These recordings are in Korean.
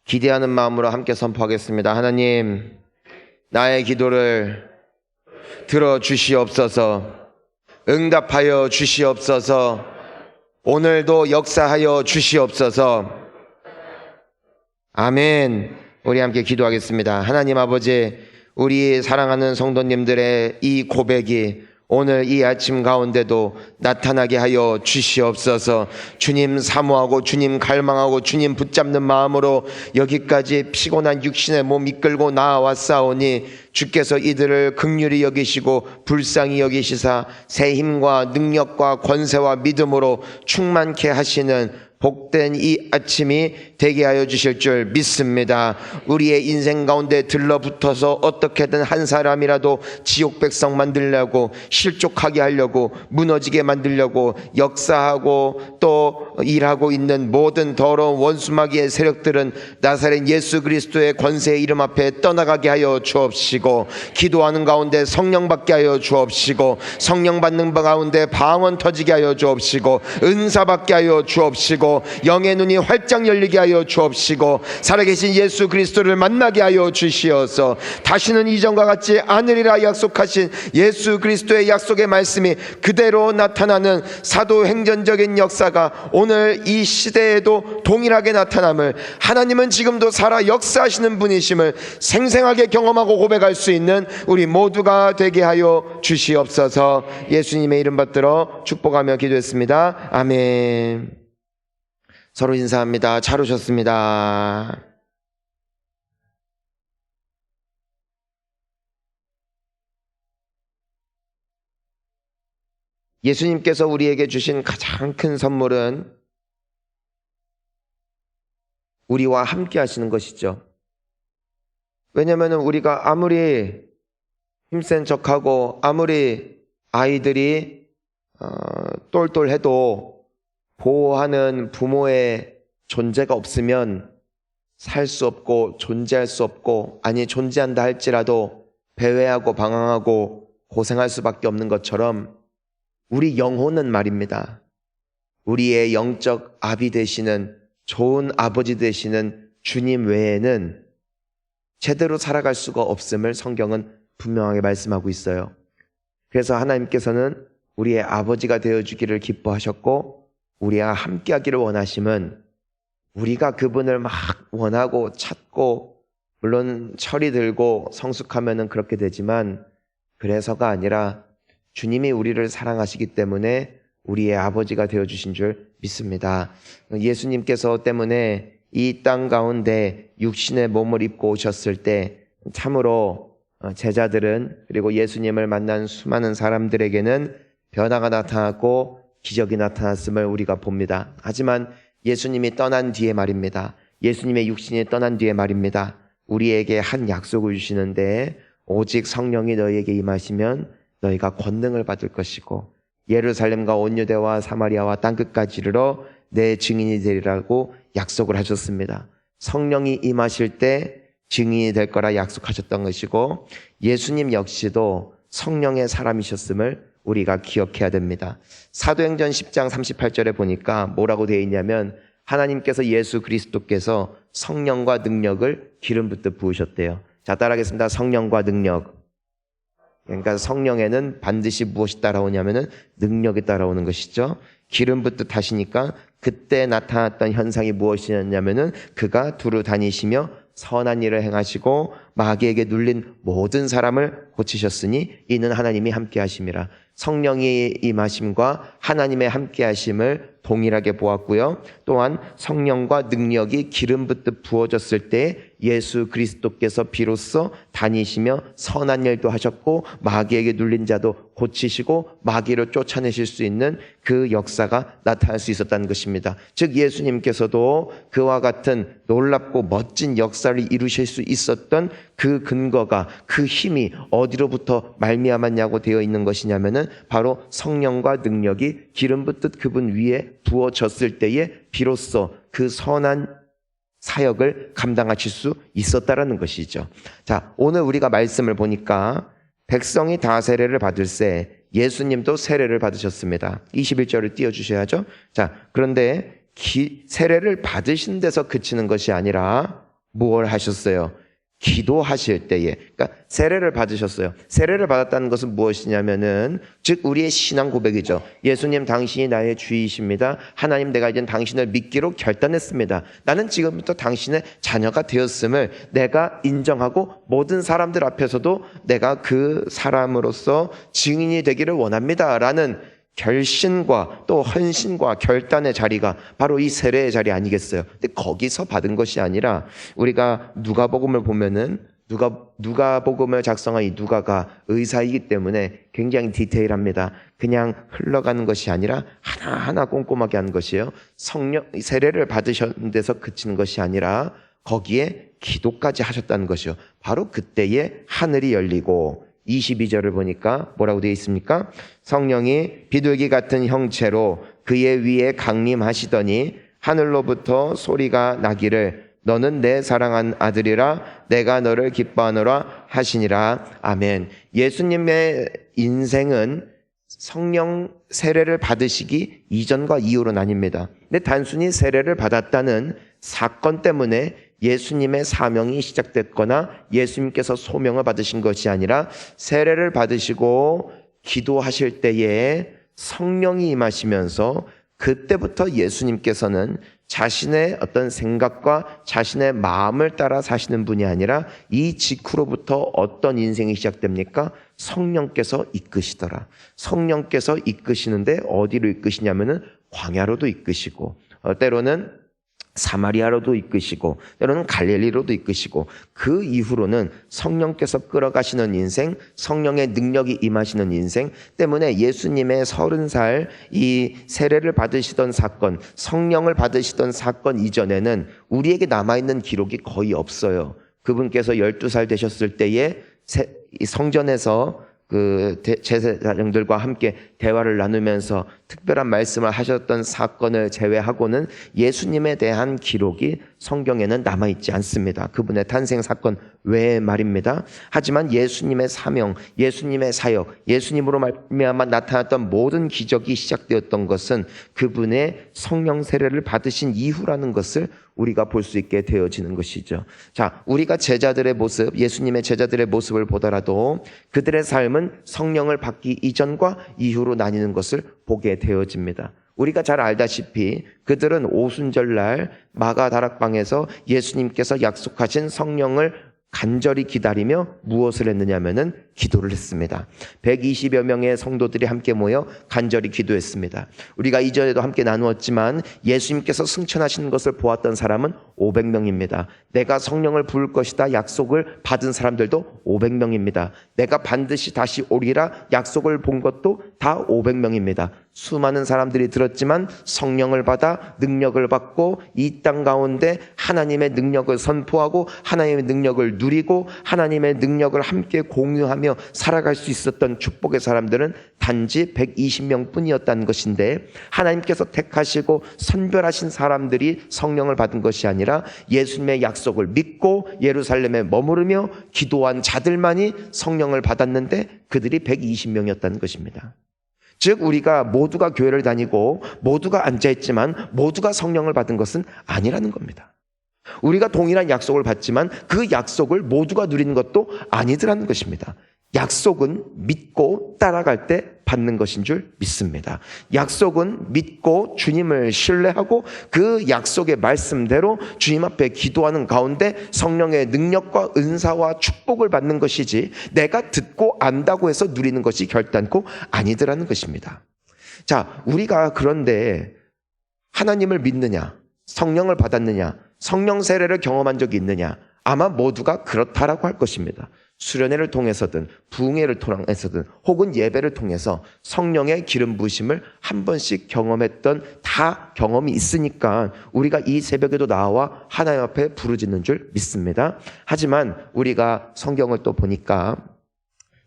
기대하는 마음으로 함께 선포하겠습니다. 하나님, 나의 기도를 들어주시옵소서. 응답하여 주시옵소서. 오늘도 역사하여 주시옵소서. 아멘. 우리 함께 기도하겠습니다. 하나님 아버지, 우리 사랑하는 성도님들의 이 고백이 오늘 이 아침 가운데도 나타나게 하여 주시옵소서. 주님 사모하고 주님 갈망하고 주님 붙잡는 마음으로 여기까지 피곤한 육신의 몸 이끌고 나아왔사오니 주께서 이들을 긍휼히 여기시고 불쌍히 여기시사 새 힘과 능력과 권세와 믿음으로 충만케 하시는 복된 이 아침이 되게 하여 주실 줄 믿습니다. 우리의 인생 가운데 들러붙어서 어떻게든 한 사람이라도 지옥 백성 만들려고, 실족하게 하려고, 무너지게 만들려고 역사하고 또 일하고 있는 모든 더러운 원수마귀의 세력들은 나사렛 예수 그리스도의 권세의 이름 앞에 떠나가게 하여 주옵시고, 기도하는 가운데 성령 받게 하여 주옵시고, 성령 받는 가운데 방언 터지게 하여 주옵시고, 은사 받게 하여 주옵시고, 영의 눈이 활짝 열리게 하여 주옵시고, 살아계신 예수 그리스도를 만나게 하여 주시어서 다시는 이전과 같지 않으리라 약속하신 예수 그리스도의 약속의 말씀이 그대로 나타나는 사도행전적인 역사가 오늘 이 시대에도 동일하게 나타남을, 하나님은 지금도 살아 역사하시는 분이심을 생생하게 경험하고 고백할 수 있는 우리 모두가 되게 하여 주시옵소서. 예수님의 이름 받들어 축복하며 기도했습니다. 아멘. 서로 인사합니다. 잘 오셨습니다. 예수님께서 우리에게 주신 가장 큰 선물은 우리와 함께 하시는 것이죠. 왜냐하면 우리가 아무리 힘센 척하고 아무리 아이들이 똘똘해도 보호하는 부모의 존재가 없으면 살 수 없고 존재할 수 없고, 아니 존재한다 할지라도 배회하고 방황하고 고생할 수밖에 없는 것처럼 우리 영혼은 말입니다. 우리의 영적 아비 되시는, 좋은 아버지 되시는 주님 외에는 제대로 살아갈 수가 없음을 성경은 분명하게 말씀하고 있어요. 그래서 하나님께서는 우리의 아버지가 되어주기를 기뻐하셨고, 우리와 함께하기를 원하심은 우리가 그분을 막 원하고 찾고, 물론 철이 들고 성숙하면은 그렇게 되지만 그래서가 아니라 주님이 우리를 사랑하시기 때문에 우리의 아버지가 되어주신 줄 믿습니다. 예수님께서 때문에 이 땅 가운데 육신의 몸을 입고 오셨을 때 참으로 제자들은, 그리고 예수님을 만난 수많은 사람들에게는 변화가 나타났고 기적이 나타났음을 우리가 봅니다. 하지만 예수님이 떠난 뒤에 말입니다. 예수님의 육신이 떠난 뒤에 말입니다. 우리에게 한 약속을 주시는데, 오직 성령이 너희에게 임하시면 너희가 권능을 받을 것이고 예루살렘과 온 유대와 사마리아와 땅끝까지 이르러 내 증인이 되리라고 약속을 하셨습니다. 성령이 임하실 때 증인이 될 거라 약속하셨던 것이고, 예수님 역시도 성령의 사람이셨음을 우리가 기억해야 됩니다. 사도행전 10장 38절에 보니까 뭐라고 되어 있냐면, 하나님께서 예수 그리스도께서 성령과 능력을 기름 붓듯 부으셨대요. 자, 따라하겠습니다. 성령과 능력. 그러니까 성령에는 반드시 무엇이 따라오냐면은 능력이 따라오는 것이죠. 기름 붓듯 하시니까 그때 나타났던 현상이 무엇이었냐면은 그가 두루 다니시며 선한 일을 행하시고 마귀에게 눌린 모든 사람을 고치셨으니 이는 하나님이 함께 하심이라. 성령의 임하심과 하나님의 함께 하심을 동일하게 보았고요. 또한 성령과 능력이 기름 붓듯 부어졌을 때 예수 그리스도께서 비로소 다니시며 선한 일도 하셨고 마귀에게 눌린 자도 고치시고 마귀를 쫓아내실 수 있는 그 역사가 나타날 수 있었다는 것입니다. 즉 예수님께서도 그와 같은 놀랍고 멋진 역사를 이루실 수 있었던 그 근거가, 그 힘이 어디로부터 말미암았냐고 되어 있는 것이냐면은 바로 성령과 능력이 기름 붓듯 그분 위에 부어졌을 때에 비로소 그 선한 사역을 감당하실 수 있었다라는 것이죠. 자, 오늘 우리가 말씀을 보니까 백성이 다 세례를 받을세 예수님도 세례를 받으셨습니다. 21절을 띄워주셔야죠. 자, 그런데 세례를 받으신 데서 그치는 것이 아니라 뭘 하셨어요? 기도하실 때에, 그러니까 세례를 받으셨어요. 세례를 받았다는 것은 무엇이냐면은, 즉 우리의 신앙 고백이죠. 예수님, 당신이 나의 주이십니다. 하나님, 내가 이제 당신을 믿기로 결단했습니다. 나는 지금부터 당신의 자녀가 되었음을 내가 인정하고 모든 사람들 앞에서도 내가 그 사람으로서 증인이 되기를 원합니다 라는 결심과 또 헌신과 결단의 자리가 바로 이 세례의 자리 아니겠어요? 근데 거기서 받은 것이 아니라, 우리가 누가복음을 보면은 누가복음을 작성한 이 누가가 의사이기 때문에 굉장히 디테일합니다. 그냥 흘러가는 것이 아니라 하나하나 꼼꼼하게 하는 것이에요. 세례를 받으셨는 데서 그치는 것이 아니라 거기에 기도까지 하셨다는 것이요. 바로 그때에 하늘이 열리고, 22절을 보니까 뭐라고 되어 있습니까? 성령이 비둘기 같은 형체로 그의 위에 강림하시더니 하늘로부터 소리가 나기를 너는 내 사랑한 아들이라 내가 너를 기뻐하노라 하시니라. 아멘. 예수님의 인생은 성령 세례를 받으시기 이전과 이후로 나뉩니다. 근데 단순히 세례를 받았다는 사건 때문에 예수님의 사명이 시작됐거나 예수님께서 소명을 받으신 것이 아니라, 세례를 받으시고 기도하실 때에 성령이 임하시면서 그때부터 예수님께서는 자신의 어떤 생각과 자신의 마음을 따라 사시는 분이 아니라 이 직후로부터 어떤 인생이 시작됩니까? 성령께서 이끄시더라. 성령께서 이끄시는데 어디로 이끄시냐면은 광야로도 이끄시고, 때로는 사마리아로도 이끄시고, 때로는 갈릴리로도 이끄시고, 그 이후로는 성령께서 끌어가시는 인생, 성령의 능력이 임하시는 인생 때문에 예수님의 30살 이 세례를 받으시던 사건, 성령을 받으시던 사건 이전에는 우리에게 남아있는 기록이 거의 없어요. 그분께서 12살 되셨을 때에 성전에서 그 제사장들과 함께 대화를 나누면서 특별한 말씀을 하셨던 사건을 제외하고는 예수님에 대한 기록이 성경에는 남아있지 않습니다. 그분의 탄생 사건 외에 말입니다. 하지만 예수님의 사명, 예수님의 사역, 예수님으로 말미암아 나타났던 모든 기적이 시작되었던 것은 그분의 성령 세례를 받으신 이후라는 것을 우리가 볼 수 있게 되어지는 것이죠. 자, 우리가 제자들의 모습, 예수님의 제자들의 모습을 보더라도 그들의 삶은 성령을 받기 이전과 이후로 나뉘는 것을 보게 되어집니다. 우리가 잘 알다시피 그들은 오순절날 마가다락방에서 예수님께서 약속하신 성령을 간절히 기다리며 무엇을 했느냐면은 기도를 했습니다. 120여 명의 성도들이 함께 모여 간절히 기도했습니다. 우리가 이전에도 함께 나누었지만 예수님께서 승천하시는 것을 보았던 사람은 500명입니다. 내가 성령을 부을 것이다 약속을 받은 사람들도 500명입니다. 내가 반드시 다시 오리라 약속을 본 것도 다 500명입니다. 수많은 사람들이 들었지만 성령을 받아 능력을 받고 이 땅 가운데 하나님의 능력을 선포하고 하나님의 능력을 누리고 하나님의 능력을 함께 공유하며 살아갈 수 있었던 축복의 사람들은 단지 120명 뿐이었다는 것인데, 하나님께서 택하시고 선별하신 사람들이 성령을 받은 것이 아니라 예수님의 약속을 믿고 예루살렘에 머무르며 기도한 자들만이 성령을 받았는데 그들이 120명이었다는 것입니다. 즉 우리가 모두가 교회를 다니고 모두가 앉아있지만 모두가 성령을 받은 것은 아니라는 겁니다. 우리가 동일한 약속을 받지만 그 약속을 모두가 누리는 것도 아니더라는 것입니다. 약속은 믿고 따라갈 때 받는 것인 줄 믿습니다. 약속은 믿고 주님을 신뢰하고 그 약속의 말씀대로 주님 앞에 기도하는 가운데 성령의 능력과 은사와 축복을 받는 것이지, 내가 듣고 안다고 해서 누리는 것이 결단코 아니더라는 것입니다. 자, 우리가 그런데 하나님을 믿느냐, 성령을 받았느냐, 성령 세례를 경험한 적이 있느냐? 아마 모두가 그렇다라고 할 것입니다. 수련회를 통해서든 부흥회를 통해서든 혹은 예배를 통해서 성령의 기름 부으심을 한 번씩 경험했던 다 경험이 있으니까 우리가 이 새벽에도 나와 하나님 앞에 부르짖는 줄 믿습니다. 하지만 우리가 성경을 또 보니까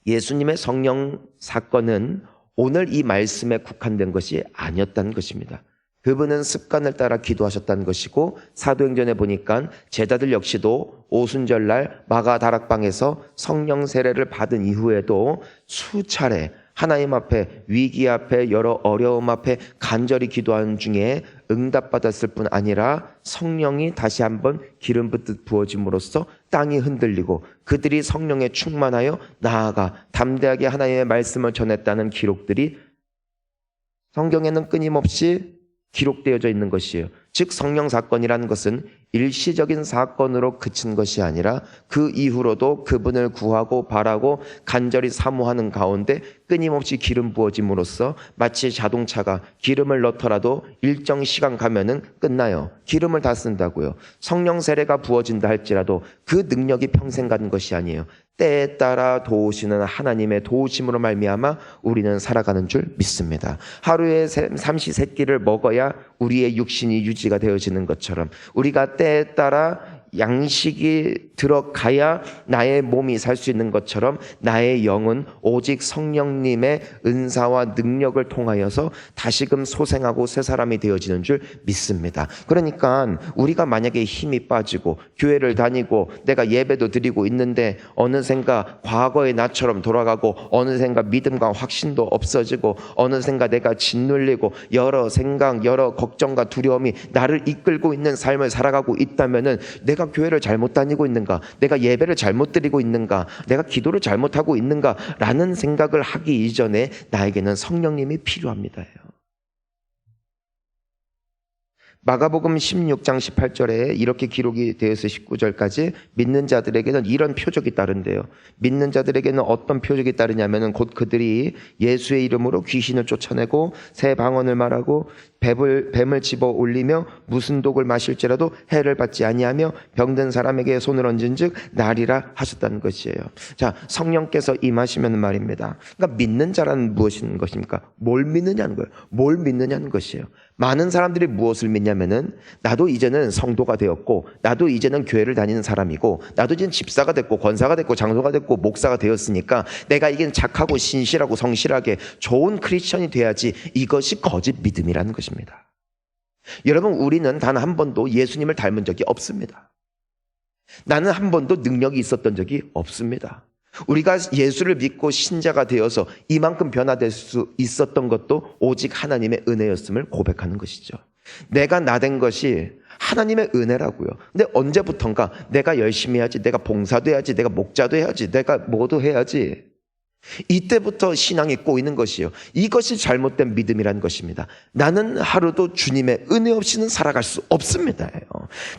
예수님의 성령 사건은 오늘 이 말씀에 국한된 것이 아니었다는 것입니다. 그분은 습관을 따라 기도하셨다는 것이고, 사도행전에 보니까 제자들 역시도 오순절날 마가 다락방에서 성령 세례를 받은 이후에도 수차례 하나님 앞에, 위기 앞에, 여러 어려움 앞에 간절히 기도하는 중에 응답받았을 뿐 아니라 성령이 다시 한번 기름 붓듯 부어짐으로써 땅이 흔들리고 그들이 성령에 충만하여 나아가 담대하게 하나님의 말씀을 전했다는 기록들이 성경에는 끊임없이 기록되어져 있는 것이에요. 즉 성령 사건이라는 것은 일시적인 사건으로 그친 것이 아니라 그 이후로도 그분을 구하고 바라고 간절히 사모하는 가운데 끊임없이 기름 부어짐으로써 마치 자동차가 기름을 넣더라도 일정 시간 가면은 끝나요. 기름을 다 쓴다고요. 성령 세례가 부어진다 할지라도 그 능력이 평생 가는 것이 아니에요. 때에 따라 도우시는 하나님의 도우심으로 말미암아 우리는 살아가는 줄 믿습니다. 하루에 삼시세끼를 먹어야 우리의 육신이 유지가 되어지는 것처럼 우리가 때에 따라 양식이 들어가야 나의 몸이 살 수 있는 것처럼 나의 영은 오직 성령님의 은사와 능력을 통하여서 다시금 소생하고 새 사람이 되어지는 줄 믿습니다. 그러니까 우리가 만약에 힘이 빠지고 교회를 다니고 내가 예배도 드리고 있는데 어느샌가 과거의 나처럼 돌아가고 어느샌가 믿음과 확신도 없어지고 어느샌가 내가 짓눌리고 여러 생각, 여러 걱정과 두려움이 나를 이끌고 있는 삶을 살아가고 있다면은 내가 교회를 잘못 다니고 있는가? 내가 예배를 잘못 드리고 있는가? 내가 기도를 잘못하고 있는가? 라는 생각을 하기 이전에 나에게는 성령님이 필요합니다. 마가복음 16장 18절에 이렇게 기록이 되어서 19절까지 믿는 자들에게는 이런 표적이 따른대요. 믿는 자들에게는 어떤 표적이 따르냐면은 곧 그들이 예수의 이름으로 귀신을 쫓아내고 새 방언을 말하고 뱀을 집어 올리며 무슨 독을 마실지라도 해를 받지 아니하며 병든 사람에게 손을 얹은즉 나리라 하셨다는 것이에요. 자, 성령께서 임하시면 말입니다. 그러니까 믿는 자라는 무엇인 것입니까? 뭘 믿느냐는 거예요. 뭘 믿느냐는 것이에요. 많은 사람들이 무엇을 믿냐면은 나도 이제는 성도가 되었고 나도 이제는 교회를 다니는 사람이고 나도 이제는 집사가 됐고 권사가 됐고 장로가 됐고 목사가 되었으니까 내가 이게 착하고 신실하고 성실하게 좋은 크리스천이 돼야지. 이것이 거짓 믿음이라는 것입니다. 여러분, 우리는 단 한 번도 예수님을 닮은 적이 없습니다. 나는 한 번도 능력이 있었던 적이 없습니다. 우리가 예수를 믿고 신자가 되어서 이만큼 변화될 수 있었던 것도 오직 하나님의 은혜였음을 고백하는 것이죠. 내가 나된 것이 하나님의 은혜라고요. 근데 언제부턴가 내가 열심히 해야지, 내가 봉사도 해야지, 내가 목자도 해야지, 내가 뭐도 해야지. 이때부터 신앙이 꼬이는 것이에요. 이것이 잘못된 믿음이라는 것입니다. 나는 하루도 주님의 은혜 없이는 살아갈 수 없습니다.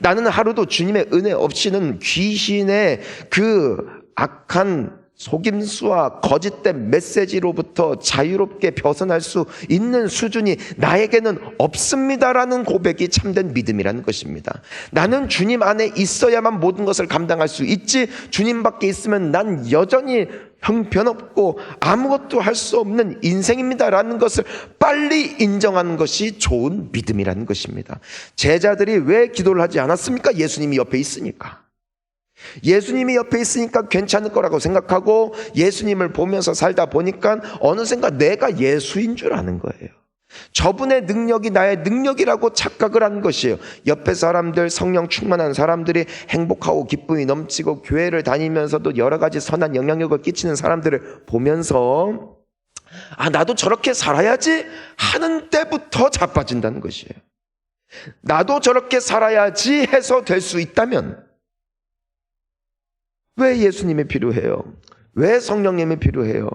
나는 하루도 주님의 은혜 없이는 귀신의 그 악한 속임수와 거짓된 메시지로부터 자유롭게 벗어날 수 있는 수준이 나에게는 없습니다라는 고백이 참된 믿음이라는 것입니다. 나는 주님 안에 있어야만 모든 것을 감당할 수 있지, 주님 밖에 있으면 난 여전히 형편없고 아무것도 할 수 없는 인생입니다라는 것을 빨리 인정하는 것이 좋은 믿음이라는 것입니다. 제자들이 왜 기도를 하지 않았습니까? 예수님이 옆에 있으니까. 예수님이 옆에 있으니까 괜찮을 거라고 생각하고 예수님을 보면서 살다 보니까 어느샌가 내가 예수인 줄 아는 거예요. 저분의 능력이 나의 능력이라고 착각을 한 것이에요. 옆에 사람들, 성령 충만한 사람들이 행복하고 기쁨이 넘치고 교회를 다니면서도 여러 가지 선한 영향력을 끼치는 사람들을 보면서 나도 저렇게 살아야지 하는 때부터 자빠진다는 것이에요. 나도 저렇게 살아야지 해서 될 수 있다면 왜 예수님이 필요해요? 왜 성령님이 필요해요?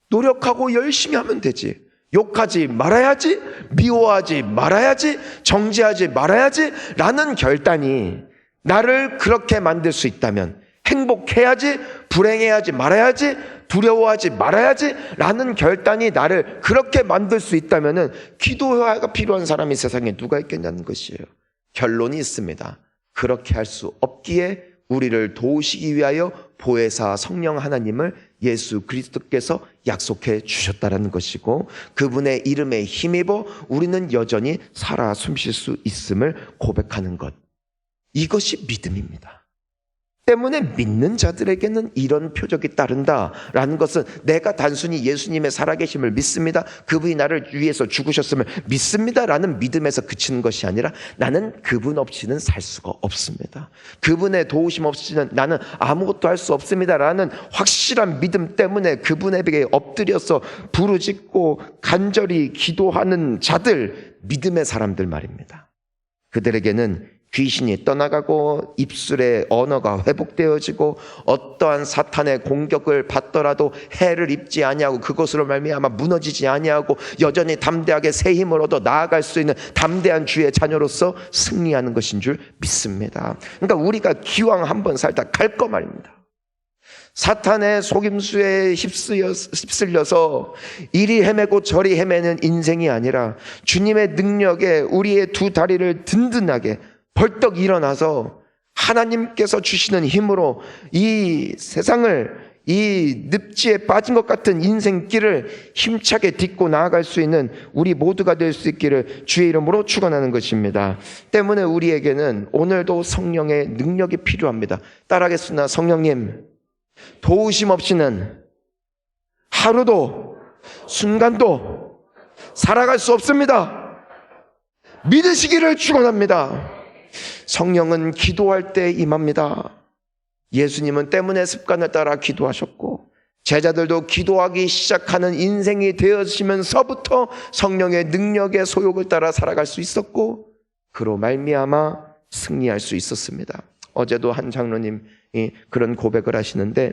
노력하고 열심히 하면 되지. 욕하지 말아야지, 미워하지 말아야지, 정죄하지 말아야지 라는 결단이 나를 그렇게 만들 수 있다면, 행복해야지, 불행해하지 말아야지, 두려워하지 말아야지 라는 결단이 나를 그렇게 만들 수 있다면 기도가 필요한 사람이 세상에 누가 있겠냐는 것이에요. 결론이 있습니다. 그렇게 할 수 없기에 우리를 도우시기 위하여 보혜사 성령 하나님을 예수 그리스도께서 약속해 주셨다는 것이고, 그분의 이름에 힘입어 우리는 여전히 살아 숨쉴 수 있음을 고백하는 것, 이것이 믿음입니다. 때문에 믿는 자들에게는 이런 표적이 따른다라는 것은 내가 단순히 예수님의 살아계심을 믿습니다, 그분이 나를 위해서 죽으셨음을 믿습니다라는 믿음에서 그치는 것이 아니라 나는 그분 없이는 살 수가 없습니다, 그분의 도우심 없이는 나는 아무것도 할 수 없습니다라는 확실한 믿음 때문에 그분에게 엎드려서 부르짖고 간절히 기도하는 자들, 믿음의 사람들 말입니다. 그들에게는 귀신이 떠나가고 입술의 언어가 회복되어지고 어떠한 사탄의 공격을 받더라도 해를 입지 아니하고 그것으로 말미암아 무너지지 아니하고 여전히 담대하게 새 힘을 얻어 나아갈 수 있는 담대한 주의 자녀로서 승리하는 것인 줄 믿습니다. 그러니까 우리가 기왕 한번 살다 갈 거 말입니다. 사탄의 속임수에 휩쓸려서 이리 헤매고 저리 헤매는 인생이 아니라 주님의 능력에 우리의 두 다리를 든든하게 벌떡 일어나서 하나님께서 주시는 힘으로 이 세상을, 이 늪지에 빠진 것 같은 인생길을 힘차게 딛고 나아갈 수 있는 우리 모두가 될 수 있기를 주의 이름으로 축원하는 것입니다. 때문에 우리에게는 오늘도 성령의 능력이 필요합니다. 따라하겠습니다. 성령님, 도우심 없이는 하루도 순간도 살아갈 수 없습니다. 믿으시기를 축원합니다. 성령은 기도할 때 임합니다. 예수님은 때문에 습관을 따라 기도하셨고 제자들도 기도하기 시작하는 인생이 되어지면서부터 성령의 능력의 소욕을 따라 살아갈 수 있었고 그로 말미암아 승리할 수 있었습니다. 어제도 한 장로님이 그런 고백을 하시는데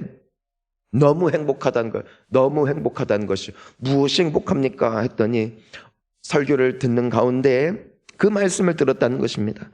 너무 행복하다는 것, 너무 행복하다는 것이 무엇이 행복합니까? 했더니 설교를 듣는 가운데 그 말씀을 들었다는 것입니다.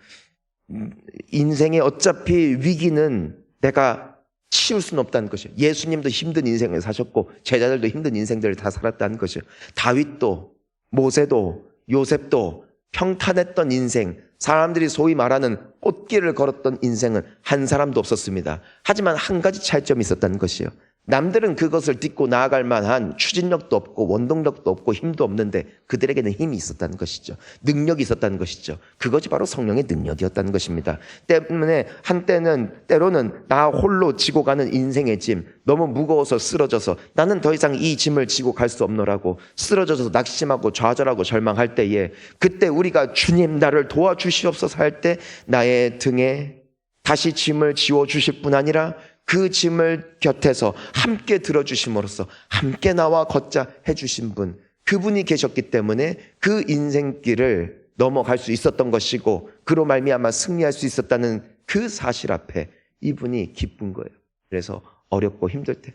인생에 어차피 위기는 내가 치울 수는 없다는 것이에요. 예수님도 힘든 인생을 사셨고 제자들도 힘든 인생들을 다 살았다는 것이에요. 다윗도 모세도 요셉도 평탄했던 인생, 사람들이 소위 말하는 꽃길을 걸었던 인생은 한 사람도 없었습니다. 하지만 한 가지 차이점이 있었다는 것이에요. 남들은 그것을 딛고 나아갈 만한 추진력도 없고 원동력도 없고 힘도 없는데 그들에게는 힘이 있었다는 것이죠. 능력이 있었다는 것이죠. 그것이 바로 성령의 능력이었다는 것입니다. 때문에 한때는 때로는 나 홀로 지고 가는 인생의 짐, 너무 무거워서 쓰러져서 나는 더 이상 이 짐을 지고 갈 수 없노라고 쓰러져서 낙심하고 좌절하고 절망할 때에 그때 우리가 주님 나를 도와주시옵소서 할 때 나의 등에 다시 짐을 지워주실 뿐 아니라 그 짐을 곁에서 함께 들어주심으로써 함께 나와 걷자 해주신 분, 그분이 계셨기 때문에 그 인생길을 넘어갈 수 있었던 것이고 그로 말미암아 승리할 수 있었다는 그 사실 앞에 이분이 기쁜 거예요. 그래서 어렵고 힘들 때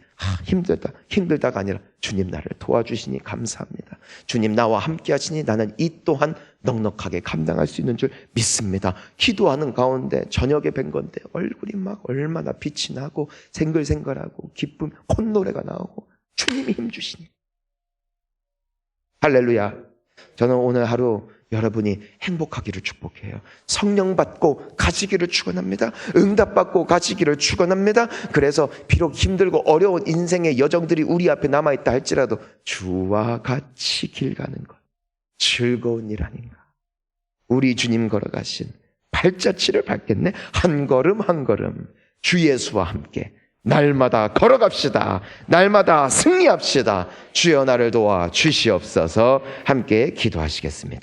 힘들다가 아니라 주님 나를 도와주시니 감사합니다. 주님 나와 함께 하시니 나는 이 또한 넉넉하게 감당할 수 있는 줄 믿습니다. 기도하는 가운데 저녁에 뵌 건데 얼굴이 막 얼마나 빛이 나고 생글생글하고 기쁨 콧노래가 나오고 주님이 힘주시니 할렐루야. 저는 오늘 하루 여러분이 행복하기를 축복해요. 성령 받고 가시기를 축원합니다. 응답 받고 가시기를 축원합니다. 그래서 비록 힘들고 어려운 인생의 여정들이 우리 앞에 남아있다 할지라도 주와 같이 길 가는 것 즐거운 일 아닌가. 우리 주님 걸어가신 발자취를 밟겠네. 한 걸음 한 걸음 주 예수와 함께 날마다 걸어갑시다. 날마다 승리합시다. 주여 나를 도와 주시옵소서. 함께 기도하시겠습니다.